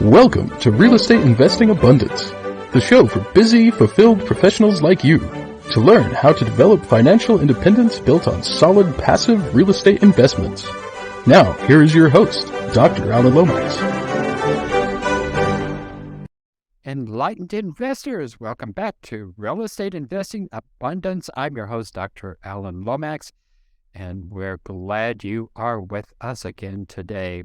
Welcome to Real Estate Investing Abundance, the show for busy, fulfilled professionals like you to learn how to develop financial independence built on solid, passive real estate investments. Now, here is your host, Dr. Alan Lomax. Enlightened investors, welcome back to Real Estate Investing Abundance. I'm your host, Dr. Alan Lomax, and we're glad you are with us again today.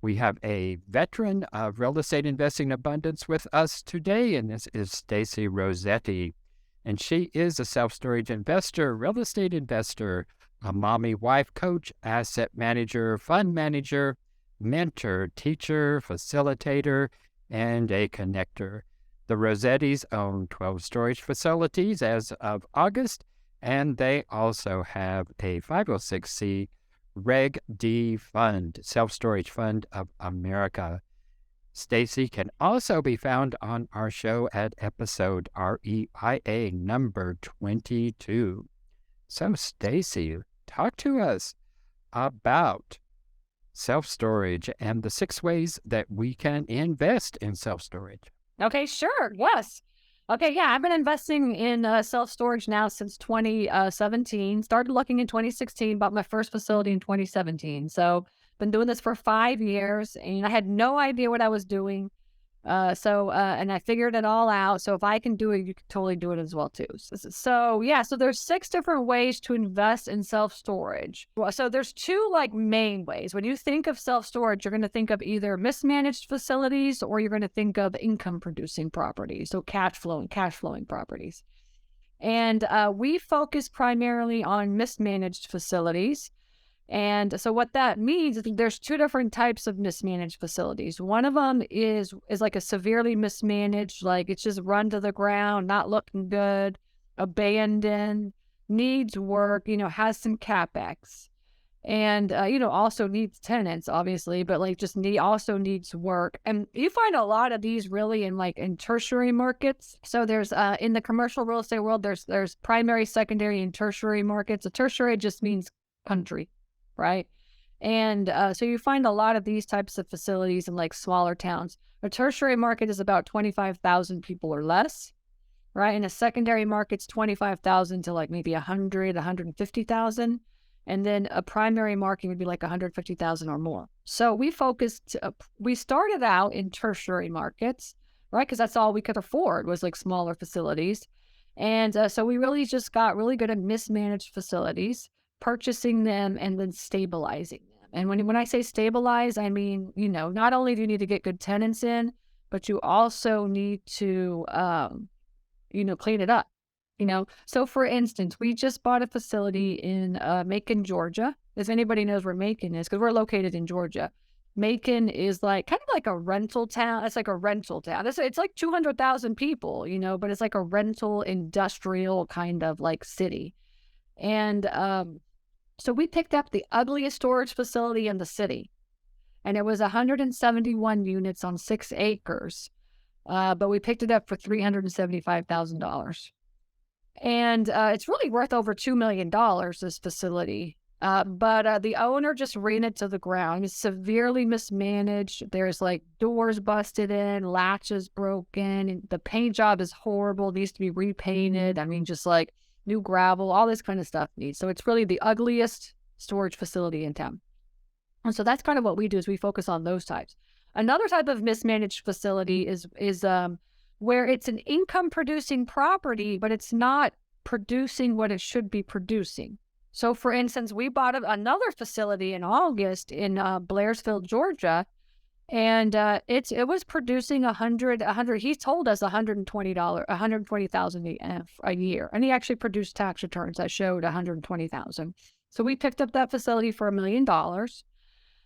We have a veteran of real estate investing abundance with us today, and this is Stacy Rossetti. And she is a self-storage investor, real estate investor, a mommy wife coach, asset manager, fund manager, mentor, teacher, facilitator, and a connector. The Rossettis own 12 storage facilities as of August, and they also have a 506c Reg D fund, Self-Storage Fund of America. Stacy can also be found on our show at episode REIA number 22. So Stacy, talk to us about self-storage and the 6 ways that we can invest in self-storage. Okay, sure. Yes. Okay, yeah, I've been investing in self-storage now since 2017. Started looking in 2016, bought my first facility in 2017. So been doing this for 5 years, and I had no idea what I was doing. And I figured it all out. So if I can do it, you can totally do it as well too. So there's 6 different ways to invest in self-storage. So there's 2 main ways. When you think of self-storage, you're going to think of either mismanaged facilities or you're going to think of income producing properties. So cash flowing properties. And we focus primarily on mismanaged facilities. And so what that means is there's 2 different types of mismanaged facilities. One of them is like a severely mismanaged, like it's just run to the ground, not looking good, abandoned, needs work, has some CapEx. And, also needs tenants, obviously, but also needs work. And you find a lot of these really in tertiary markets. So there's, in the commercial real estate world, there's primary, secondary, and tertiary markets. A tertiary just means country. Right. And so you find a lot of these types of facilities in smaller towns. A tertiary market is about 25,000 people or less. Right. And a secondary market's 25,000 to maybe 100, 150,000. And then a primary market would be 150,000 or more. So we started out in tertiary markets, right? Because that's all we could afford was smaller facilities. And so we really just got really good at mismanaged facilities, purchasing them and then stabilizing them. And when I say stabilize, I mean, not only do you need to get good tenants in, but you also need to, clean it up, So for instance, we just bought a facility in Macon, Georgia. If anybody knows where Macon is, because we're located in Georgia. Macon is kind of like a rental town. It's like a rental town. It's 200,000 people, but it's like a rental industrial kind of city. And so we picked up the ugliest storage facility in the city, and it was 171 units on 6 acres, but we picked it up for $375,000. And it's really worth over $2 million, this facility. But the owner just ran it to the ground. It's severely mismanaged. There's doors busted in, latches broken, and the paint job is horrible. It needs to be repainted. I mean, just new gravel, all this kind of stuff needs. So it's really the ugliest storage facility in town. And so that's kind of what we do is we focus on those types. Another type of mismanaged facility is where it's an income producing property, but it's not producing what it should be producing. So for instance, we bought another facility in August in Blairsville, Georgia, and it was producing 100. He told us $120,000 a year, and he actually produced tax returns that showed $120,000. So we picked up that facility for $1 million,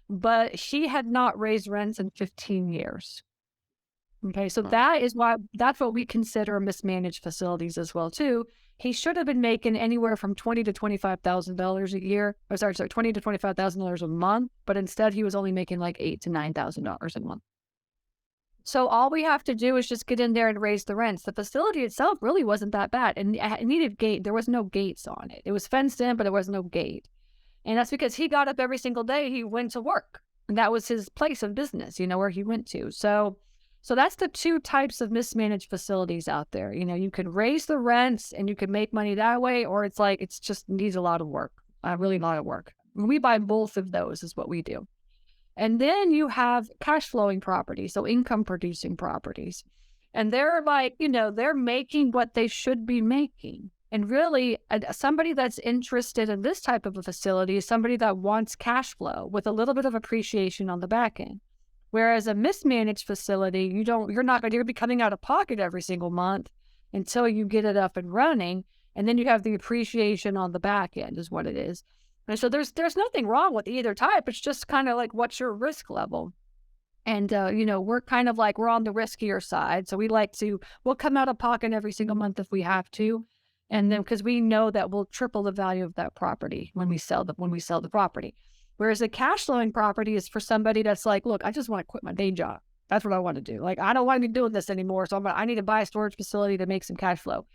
but he had not raised rents in 15 years. Okay, so that's what we consider mismanaged facilities as well too. He should have been making anywhere from $20,000 to $25,000 a year. $20,000 to $25,000 a month, but instead he was only making $8,000 to $9,000 a month. So all we have to do is just get in there and raise the rents. The facility itself really wasn't that bad, and it needed gate. There was no gates on it. It was fenced in, but there was no gate. And that's because he got up every single day. He went to work. And that was his place of business, where he went to. So that's the two types of mismanaged facilities out there. You can raise the rents and you can make money that way, or it's just needs a lot of work, really a lot of work. We buy both of those is what we do. And then you have cash flowing properties, so income producing properties. And they're they're making what they should be making. And really, somebody that's interested in this type of a facility is somebody that wants cash flow with a little bit of appreciation on the back end. Whereas a mismanaged facility, you're not going to be coming out of pocket every single month until you get it up and running. And then you have the appreciation on the back end is what it is. And so there's nothing wrong with either type. It's just kind of like, what's your risk level? And, we're kind of like, we're on the riskier side. So we'll come out of pocket every single month if we have to. And then, because we know that we'll triple the value of that property when we sell the property. Whereas a cash flowing property is for somebody that's like, look, I just want to quit my day job. That's what I want to do. Like, I don't want to be doing this anymore. So I need to buy a storage facility to make some cash flow.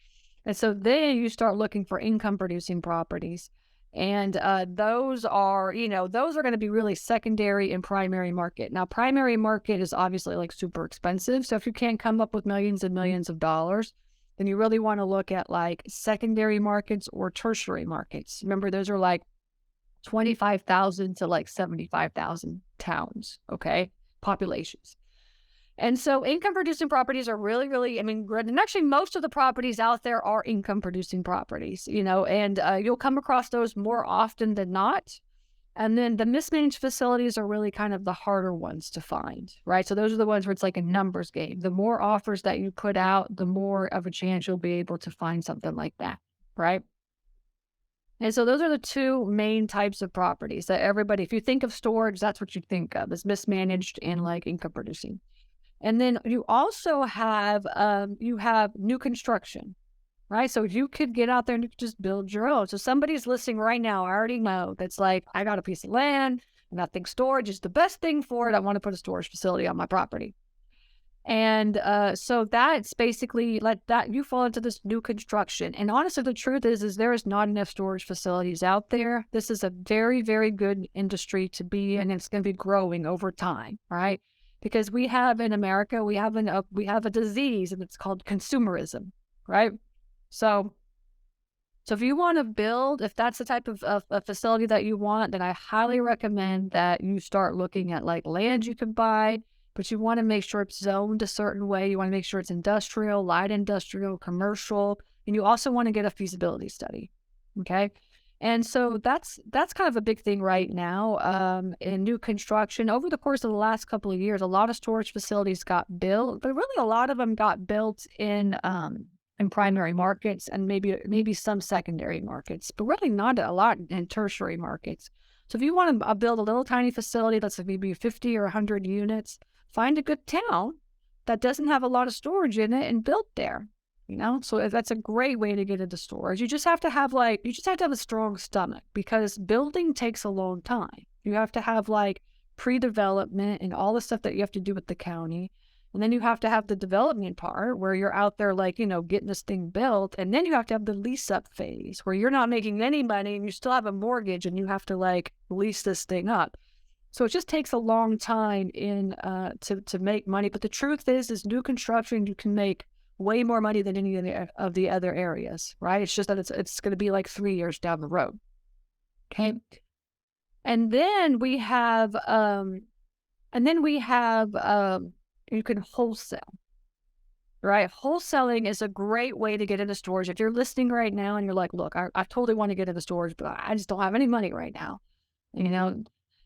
And so then you start looking for income producing properties. And those are going to be really secondary and primary market. Now, primary market is obviously like super expensive. So if you can't come up with millions and millions of dollars, then you really want to look at like secondary markets or tertiary markets. Remember, those are like 25,000 to like 75,000 towns, okay, populations. And so income producing properties are really, really, and actually most of the properties out there are income producing properties, and you'll come across those more often than not. And then the mismanaged facilities are really kind of the harder ones to find, right? So those are the ones where it's like a numbers game. The more offers that you put out, the more of a chance you'll be able to find something like that, right? And so those are the two main types of properties that everybody, if you think of storage, that's what you think of, is mismanaged and like income producing. And then you also have, new construction, right? So you could get out there and just build your own. So somebody's listening right now, I already know, that's like, I got a piece of land and I think storage is the best thing for it. I want to put a storage facility on my property. And so that's basically like that, you fall into this new construction. And honestly, the truth is there is not enough storage facilities out there. This is a very, very good industry to be in, and it's going to be growing over time, right? Because we have in America, we have a disease, and it's called consumerism, right? So if you want to build, if that's the type of a facility that you want, then I highly recommend that you start looking at like land you can buy, but you want to make sure it's zoned a certain way. You want to make sure it's industrial, light industrial, commercial, and you also want to get a feasibility study, okay? And so that's kind of a big thing right now in new construction. Over the course of the last couple of years, a lot of storage facilities got built, but really a lot of them got built in primary markets and maybe some secondary markets, but really not a lot in tertiary markets. So if you want to build a little tiny facility that's maybe 50 or 100 units, find a good town that doesn't have a lot of storage in it and build there. So that's a great way to get into storage. You just have to have a strong stomach, because building takes a long time. You have to have like pre-development and all the stuff that you have to do with the county. And then you have to have the development part where you're out there like, getting this thing built. And then you have to have the lease up phase where you're not making any money and you still have a mortgage and you have to like lease this thing up. So it just takes a long time to make money. But the truth is new construction, you can make way more money than any of the other areas, right? It's just that it's going to be like 3 years down the road. Okay. And then we have, you can wholesale, right? Wholesaling is a great way to get into storage. If you're listening right now and you're like, look, I totally want to get into storage, but I just don't have any money right now,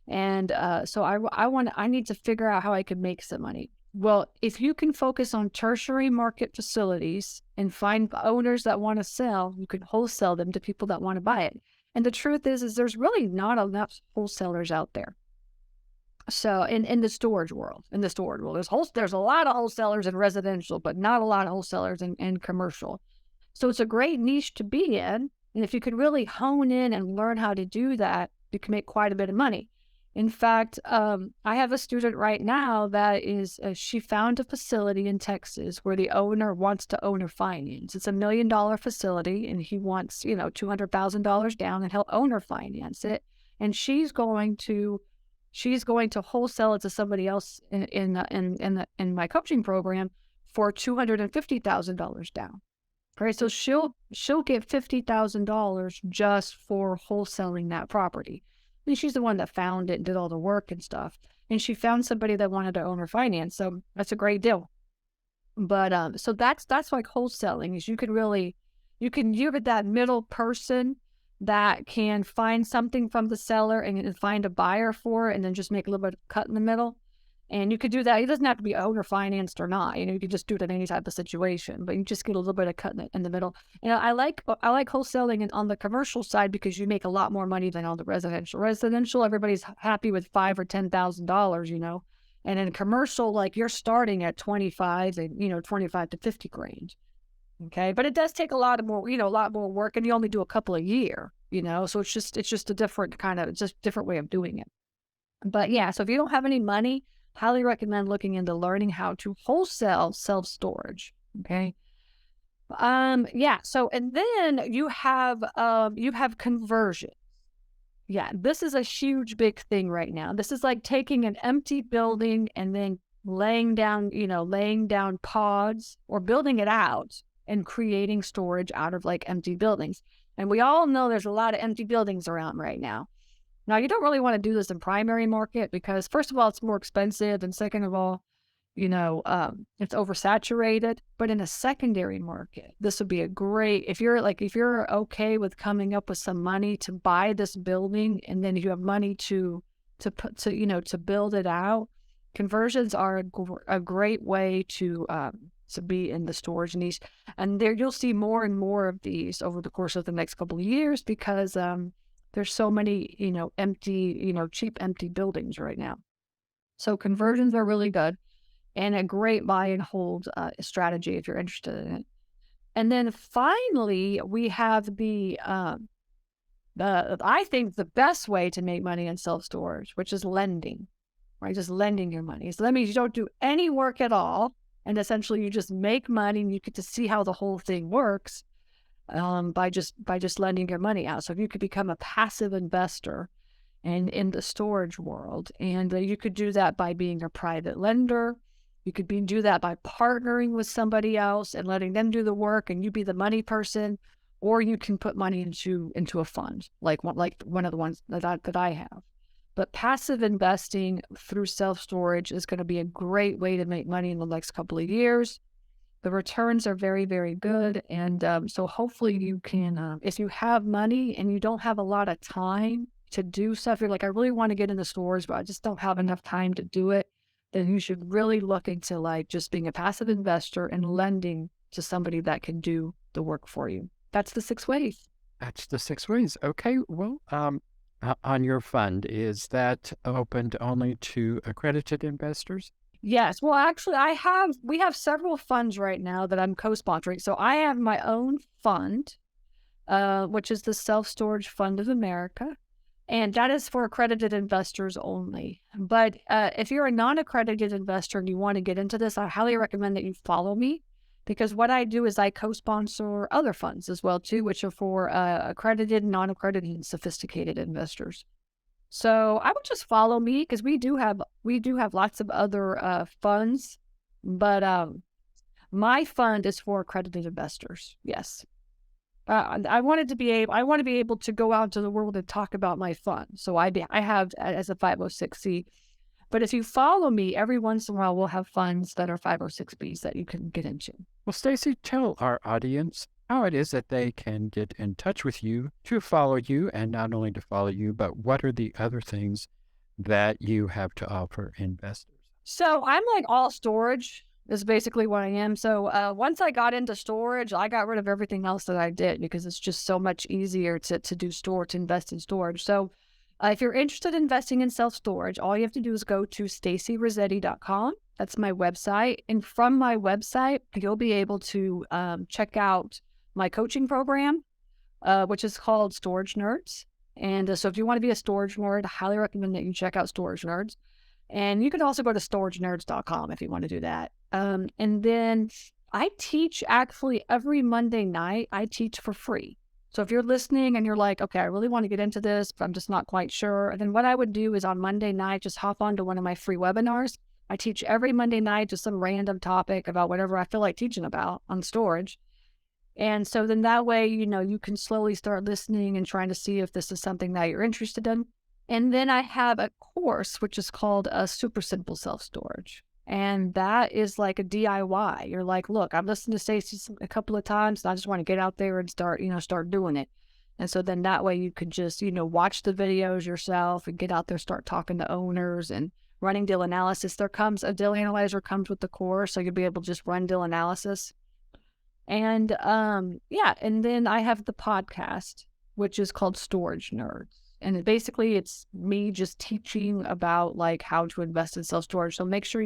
And so I need to figure out how I can make some money. Well, if you can focus on tertiary market facilities and find owners that want to sell, you can wholesale them to people that want to buy it. And the truth is there's really not enough wholesalers out there. So in the storage world, there's a lot of wholesalers in residential, but not a lot of wholesalers in commercial. So it's a great niche to be in. And if you can really hone in and learn how to do that, you can make quite a bit of money. In fact, I have a student right now that is, she found a facility in Texas where the owner wants to owner finance. It's $1 million facility and he wants, $200,000 down and he'll owner finance it. And she's going to she's going to wholesale it to somebody else in my coaching program for $250,000 down. Right, so she'll get $50,000 just for wholesaling that property. I mean, she's the one that found it and did all the work and stuff, and she found somebody that wanted to own her finance, so that's a great deal. But so that's like wholesaling, is you can get that middle person that can find something from the seller and find a buyer for it, and then just make a little bit of cut in the middle. And you could do that. It doesn't have to be owner financed or not. You could just do it in any type of situation, but you just get a little bit of cut in the middle. I like wholesaling on the commercial side because you make a lot more money than on the residential. Residential, everybody's happy with $5,000 or $10,000, and in commercial, like you're starting at 25 and 25 to 50 grand. Okay, but it does take a lot more work, and you only do a couple a year. So it's just a different different way of doing it. But yeah, so if you don't have any money, highly recommend looking into learning how to wholesale self-storage. Okay. Yeah. So, and then you have conversion. Yeah. This is a huge, big thing right now. This is like taking an empty building and then laying down pods or building it out and creating storage out of like empty buildings. And we all know there's a lot of empty buildings around right now. Now, you don't really want to do this in primary market because, first of all, it's more expensive. And second of all, it's oversaturated. But in a secondary market, this would be a great, if you're okay with coming up with some money to buy this building, and then you have money to build it out, conversions are a great way to be in the storage niche. And there you'll see more and more of these over the course of the next couple of years because, there's so many, empty, cheap, empty buildings right now. So conversions are really good and a great buy and hold strategy if you're interested in it. And then finally, we have I think the best way to make money in self-storage, which is lending, right? Just lending your money. So that means you don't do any work at all. And essentially you just make money and you get to see how the whole thing works. By just lending your money out. So if you could become a passive investor in the storage world, and you could do that by being a private lender. You could do that by partnering with somebody else and letting them do the work, and you be the money person, or you can put money into a fund like one of the ones that I have. But passive investing through self-storage is going to be a great way to make money in the next couple of years. The returns are very, very good. And so hopefully you can, if you have money and you don't have a lot of time to do stuff, you're like, I really want to get into stores, but I just don't have enough time to do it, then you should really look into like just being a passive investor and lending to somebody that can do the work for you. That's the 6 ways. That's the 6 ways. Okay. Well, on your fund, is that opened only to accredited investors? Yes. Well, actually, we have several funds right now that I'm co-sponsoring. So I have my own fund, which is the Self-Storage Fund of America. And that is for accredited investors only. But if you're a non-accredited investor and you want to get into this, I highly recommend that you follow me, because what I do is I co-sponsor other funds as well, too, which are for accredited, non-accredited, and sophisticated investors. So I would just follow me because we do have lots of other funds, but my fund is for accredited investors. Yes, I want to be able to go out into the world and talk about my fund. So I have as a 506c. But if you follow me, every once in a while we'll have funds that are 506bs that you can get into. Well, Stacy, tell our audience how it is that they can get in touch with you to follow you, and not only to follow you, but what are the other things that you have to offer investors? So I'm like all storage is basically what I am. So once I got into storage, I got rid of everything else that I did because it's just so much easier to invest in storage. So if you're interested in investing in self-storage, all you have to do is go to stacyrossetti.com. That's my website. And from my website, you'll be able to check out my coaching program, which is called Storage Nerds. And so if you want to be a storage nerd, I highly recommend that you check out Storage Nerds. And you can also go to storagenerds.com if you want to do that. And then I teach actually every Monday night, I teach for free. So if you're listening and you're like, okay, I really want to get into this, but I'm just not quite sure. And then what I would do is on Monday night, just hop onto one of my free webinars. I teach every Monday night just some random topic about whatever I feel like teaching about on storage. And so then that way, you can slowly start listening and trying to see if this is something that you're interested in. And then I have a course, which is called a Super Simple Self-Storage. And that is like a DIY. You're like, look, I've listened to Stacy a couple of times, and I just want to get out there and start doing it. And so then that way you could just, watch the videos yourself and get out there, start talking to owners and running deal analysis. A deal analyzer comes with the course, so you'll be able to just run deal analysis. And and then I have the podcast, which is called Storage Nerds. And it's me just teaching about like how to invest in self-storage. So make sure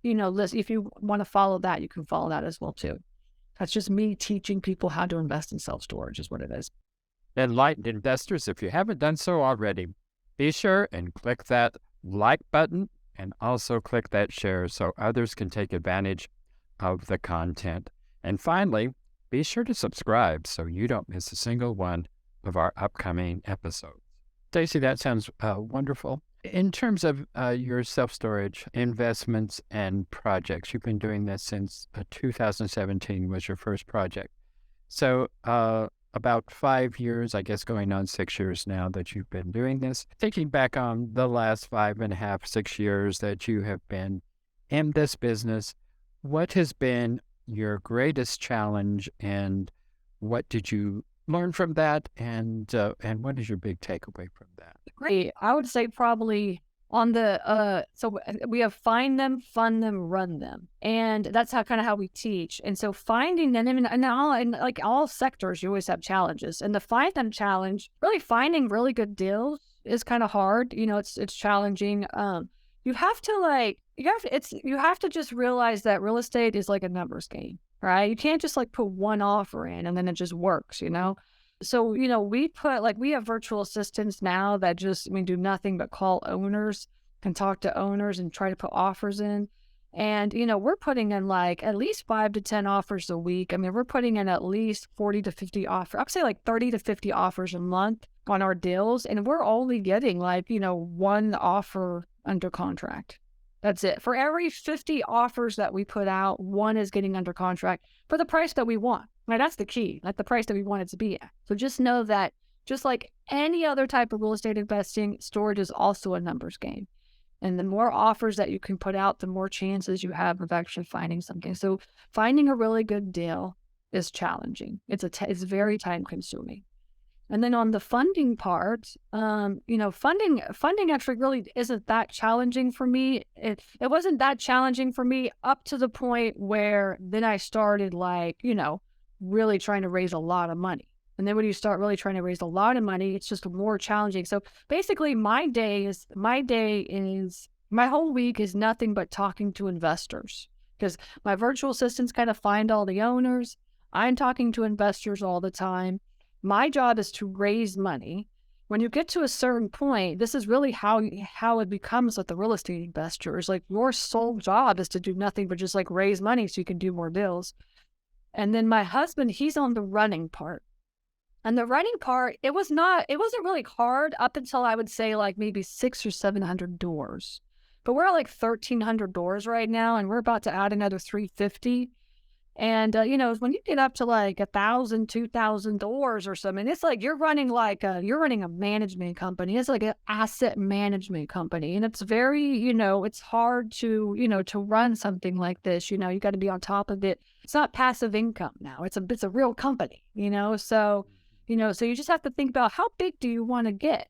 listen, if you want to follow that, you can follow that as well too. That's just me teaching people how to invest in self-storage is what it is. Enlightened investors, if you haven't done so already, be sure and click that like button and also click that share so others can take advantage of the content. And finally, be sure to subscribe so you don't miss a single one of our upcoming episodes. Stacy, that sounds wonderful. In terms of your self-storage investments and projects, you've been doing this since 2017 was your first project. So about 5 years, I guess going on 6 years now that you've been doing this. Thinking back on the last 5.5, 6 years that you have been in this business, what has been your greatest challenge and what did you learn from that, and what is your big takeaway from that? Great. I would say probably on the so we have find them, fund them, run them, and that's how we teach. And so finding them, in like all sectors, you always have challenges. And the find them challenge, really finding really good deals is kind of hard. It's challenging. You have to just realize that real estate is like a numbers game, right? You can't just like put one offer in and then it just works, So, we have virtual assistants now that just, do nothing but call owners, can talk to owners and try to put offers in. And, we're putting in like at least 5 to 10 offers a week. We're putting in at least 40 to 50 offers. I'd say like 30 to 50 offers a month on our deals. And we're only getting like, one offer under contract. That's it. For every 50 offers that we put out, one is getting under contract for the price that we want. Right? That's the key, like the price that we want it to be at. So just know that just like any other type of real estate investing, storage is also a numbers game. And the more offers that you can put out, the more chances you have of actually finding something. So finding a really good deal is challenging. It's very time consuming. And then on the funding part, funding actually really isn't that challenging for me. It wasn't that challenging for me up to the point where then I started really trying to raise a lot of money. And then when you start really trying to raise a lot of money, it's just more challenging. So basically my whole week is nothing but talking to investors because my virtual assistants kind of find all the owners. I'm talking to investors all the time. My job is to raise money. When you get to a certain point, this is really how it becomes with the real estate investors. Like your sole job is to do nothing but just like raise money so you can do more deals. And then my husband, he's on the running part. And the running part, it wasn't really hard up until I would say like maybe 600 or 700 doors. But we're at like 1,300 doors right now, and we're about to add another 350. And, when you get up to like 1,000, 2,000 doors or something, it's like you're running a management company. It's like an asset management company. And it's very, it's hard to run something like this. You got to be on top of it. It's not passive income now. It's a real company, so you just have to think about how big do you want to get?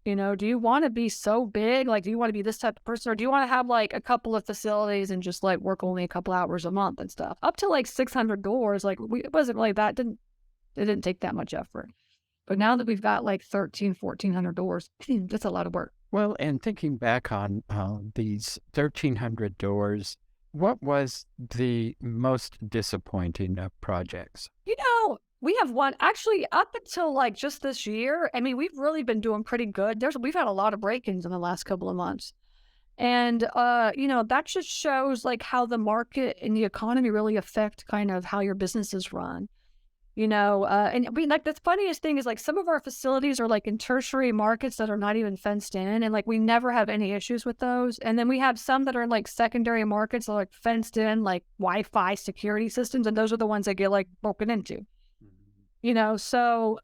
Do you want to be so big? Like, do you want to be this type of person? Or do you want to have like a couple of facilities and just like work only a couple hours a month and stuff? Up to like 600 doors, like it wasn't really that, it didn't take that much effort. But now that we've got like 1,400 doors, that's a lot of work. Well, and thinking back on these 1,300 doors, what was the most disappointing of projects? We have one actually up until like just this year. We've really been doing pretty good. We've had a lot of break-ins in the last couple of months. And, that just shows like how the market and the economy really affect kind of how your business is run. And we like the funniest thing is like some of our facilities are like in tertiary markets that are not even fenced in, and like we never have any issues with those. And then we have some that are in like secondary markets that are like fenced in, like Wi-Fi security systems, and those are the ones that get like broken into. So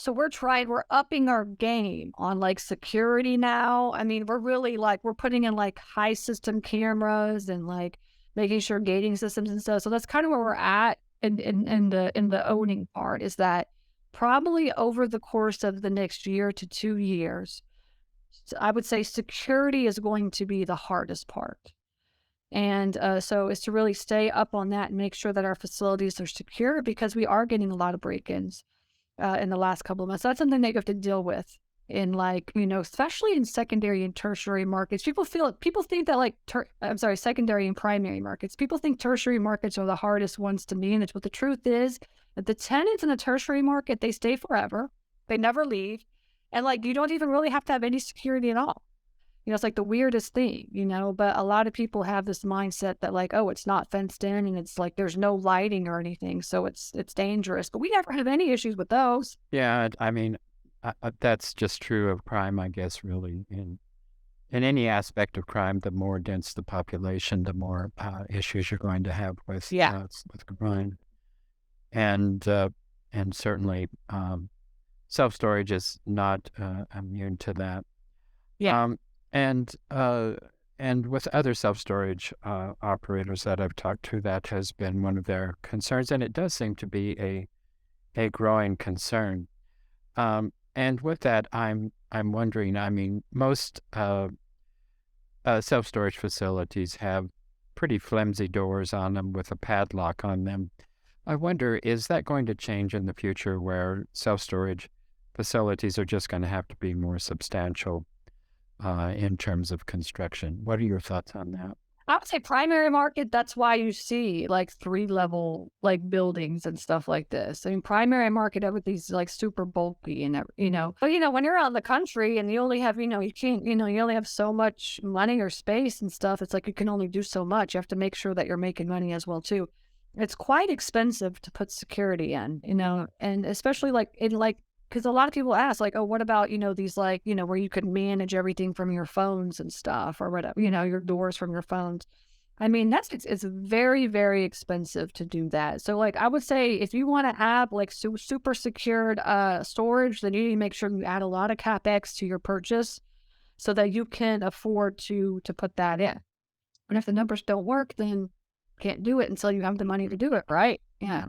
we're upping our game on like security now. I mean, we're really like we're putting in like high system cameras and like making sure gating systems and stuff. So that's kind of where we're at in the owning part, is that probably over the course of the next year to 2 years, I would say security is going to be the hardest part. And so is to really stay up on that and make sure that our facilities are secure, because we are getting a lot of break-ins in the last couple of months. That's something that you have to deal with in like, especially in secondary and tertiary markets. People think that like, secondary and primary markets. People think tertiary markets are the hardest ones to manage. But the truth is that the tenants in the tertiary market, they stay forever. They never leave. And like, you don't even really have to have any security at all. It's like the weirdest thing, but a lot of people have this mindset that like, oh, it's not fenced in and it's like there's no lighting or anything, so it's dangerous. But we never have any issues with those. Yeah, I mean, that's just true of crime, I guess, really. In any aspect of crime, the more dense the population, the more issues you're going to have with crime. And certainly self-storage is not immune to that. Yeah. And with other self-storage operators that I've talked to, that has been one of their concerns, and it does seem to be a growing concern. And with that, I'm wondering, I mean, most self-storage facilities have pretty flimsy doors on them with a padlock on them. I wonder, is that going to change in the future, where self-storage facilities are just going to have to be more substantial in terms of construction? What are your thoughts on that? I would say primary market, that's why you see like 3-level like buildings and stuff like this. I mean, primary market, everything's like super bulky and, but when you're out in the country and you only have, you can't, you only have so much money or space and stuff. It's like, you can only do so much. You have to make sure that you're making money as well too. It's quite expensive to put security in, and especially like in like, because a lot of people ask, like, oh, what about, these, like, where you could manage everything from your phones and stuff, or whatever, your doors from your phones. I mean, it's very, very expensive to do that. So, like, I would say if you want to have, like, super secured storage, then you need to make sure you add a lot of CapEx to your purchase so that you can afford to put that in. And if the numbers don't work, then you can't do it until you have the money to do it, right? Yeah.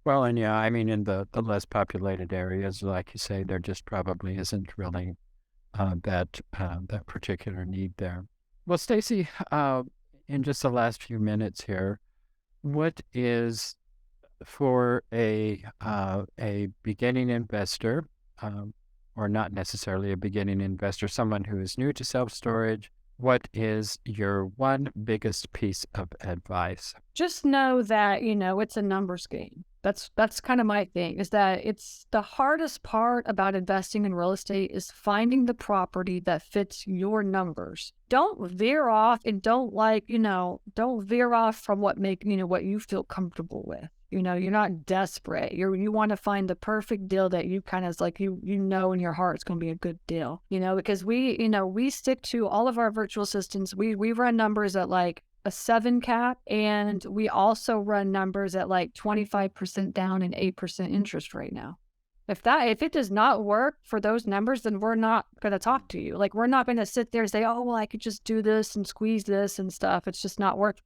Well, and yeah, I mean, in the less populated areas, like you say, there just probably isn't really that particular need there. Well, Stacy, in just the last few minutes here, what is, for a beginning investor, or not necessarily a beginning investor, someone who is new to self-storage, what is your one biggest piece of advice? Just know that, it's a numbers game. That's kind of my thing, is that it's the hardest part about investing in real estate is finding the property that fits your numbers. Don't veer off, and don't veer off from what what you feel comfortable with. You're not desperate. You want to find the perfect deal that you kind of like, in your heart it's going to be a good deal, because we stick to all of our virtual assistants. We run numbers at like a 7 cap, and we also run numbers at like 25% down and 8% interest right now. If it does not work for those numbers, then we're not going to talk to you. Like, we're not going to sit there and say, oh, well, I could just do this and squeeze this and stuff. It's just not worth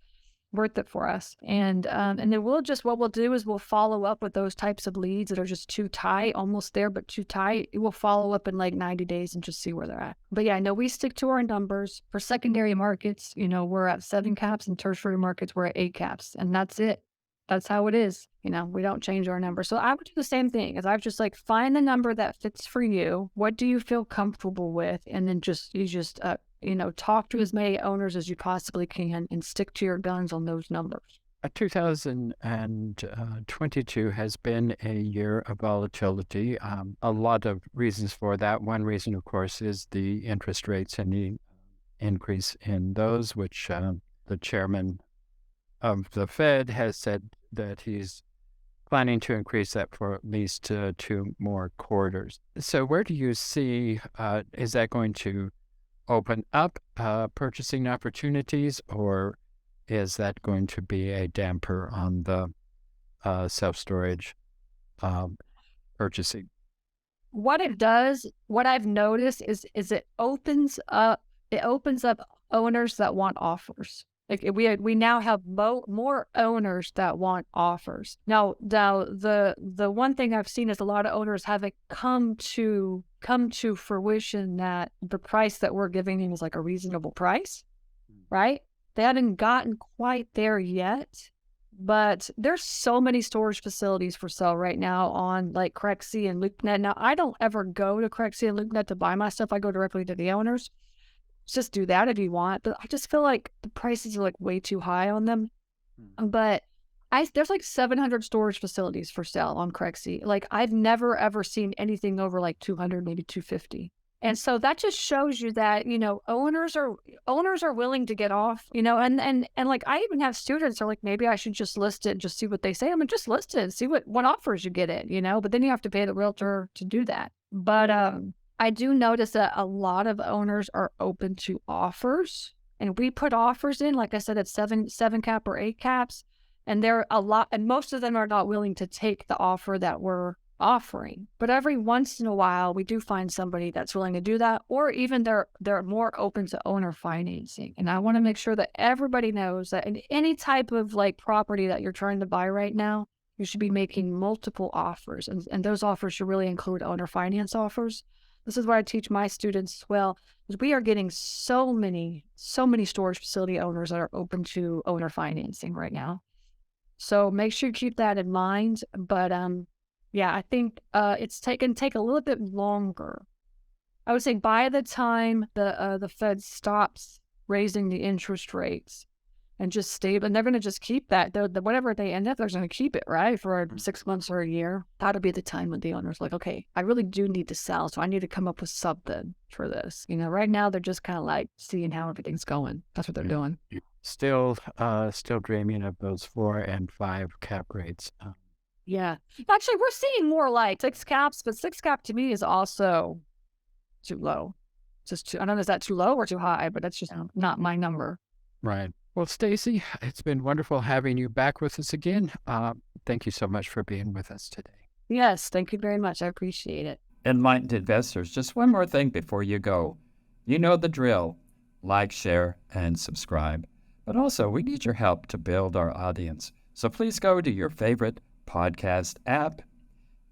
it for us. And then what we'll do is we'll follow up with those types of leads that are just too tight, almost there, but too tight. We'll follow up in like 90 days and just see where they're at. But yeah, no, we stick to our numbers. For secondary markets, we're at 7 caps, and tertiary markets, we're at 8 caps, and that's it. That's how it is. We don't change our number. So I would do the same thing, as I've just like, find the number that fits for you. What do you feel comfortable with? And then talk to as many owners as you possibly can and stick to your guns on those numbers. 2022 has been a year of volatility. A lot of reasons for that. One reason, of course, is the interest rates and the increase in those, which the chairman of the Fed has said that he's planning to increase that for at least 2 more quarters. So where do you see, is that going to open up purchasing opportunities, or is that going to be a damper on the self-storage purchasing? What it does, what I've noticed is it opens up owners that want offers. Like we now have more owners that want offers. Now the one thing I've seen is a lot of owners haven't come to fruition that the price that we're giving them is like a reasonable price, right? They haven't gotten quite there yet. But there's so many storage facilities for sale right now on like Crexi and LoopNet. Now, I don't ever go to Crexi and LoopNet to buy my stuff. I go directly to the owners. Just do that if you want. But I just feel like the prices are like way too high on them. But there's like 700 storage facilities for sale on Crexi. Like I've never ever seen anything over like 200, maybe 250. And so that just shows you that, owners are willing to get off, and like I even have students are like, maybe I should just list it and just see what they say. I'm like, just list it and see what offers you get it, but then you have to pay the realtor to do that. But I do notice that a lot of owners are open to offers, and we put offers in, like I said, at 7 cap or 8 caps, and most of them are not willing to take the offer that we're offering. But every once in a while we do find somebody that's willing to do that, or even they're more open to owner financing. And I want to make sure that everybody knows that in any type of like property that you're trying to buy right now, you should be making multiple offers, and those offers should really include owner finance offers. This is what I teach my students as well, is we are getting so many storage facility owners that are open to owner financing right now. So make sure you keep that in mind. But yeah, I think it's take a little bit longer. I would say by the time the Fed stops raising the interest rates and just stable, and they're going to just keep that. Whatever they end up, they're going to keep it, right, for 6 months or a year. That'll be the time when the owner's like, okay, I really do need to sell, so I need to come up with something for this. Right now they're just kind of like seeing how everything's going. That's what they're doing. Still dreaming of those 4 and 5 cap rates. Yeah. Actually, we're seeing more like 6 caps, but 6 cap to me is also too low. I don't know, is that too low or too high, but that's just not my number. Right. Well, Stacy, it's been wonderful having you back with us again. Thank you so much for being with us today. Yes, thank you very much. I appreciate it. Enlightened investors, just one more thing before you go. You know the drill. Like, share, and subscribe. But also, we need your help to build our audience. So please go to your favorite podcast app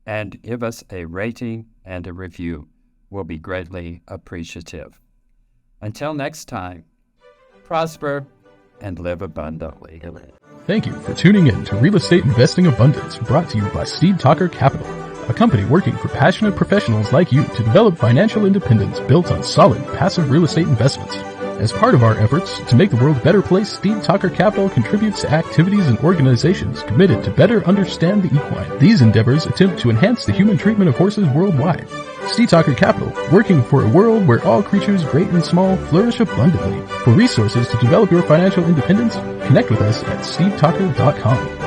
and give us a rating and a review. We'll be greatly appreciative. Until next time, prosper and live abundantly. Thank you for tuning in to Real Estate Investing Abundance, brought to you by Steve Talker Capital, a company working for passionate professionals like you to develop financial independence built on solid passive real estate investments. As part of our efforts to make the world a better place, Steve Talker Capital contributes to activities and organizations committed to better understand the equine. These endeavors attempt to enhance the human treatment of horses worldwide. Steve Talker Capital, working for a world where all creatures, great and small, flourish abundantly. For resources to develop your financial independence, connect with us at stevetalker.com.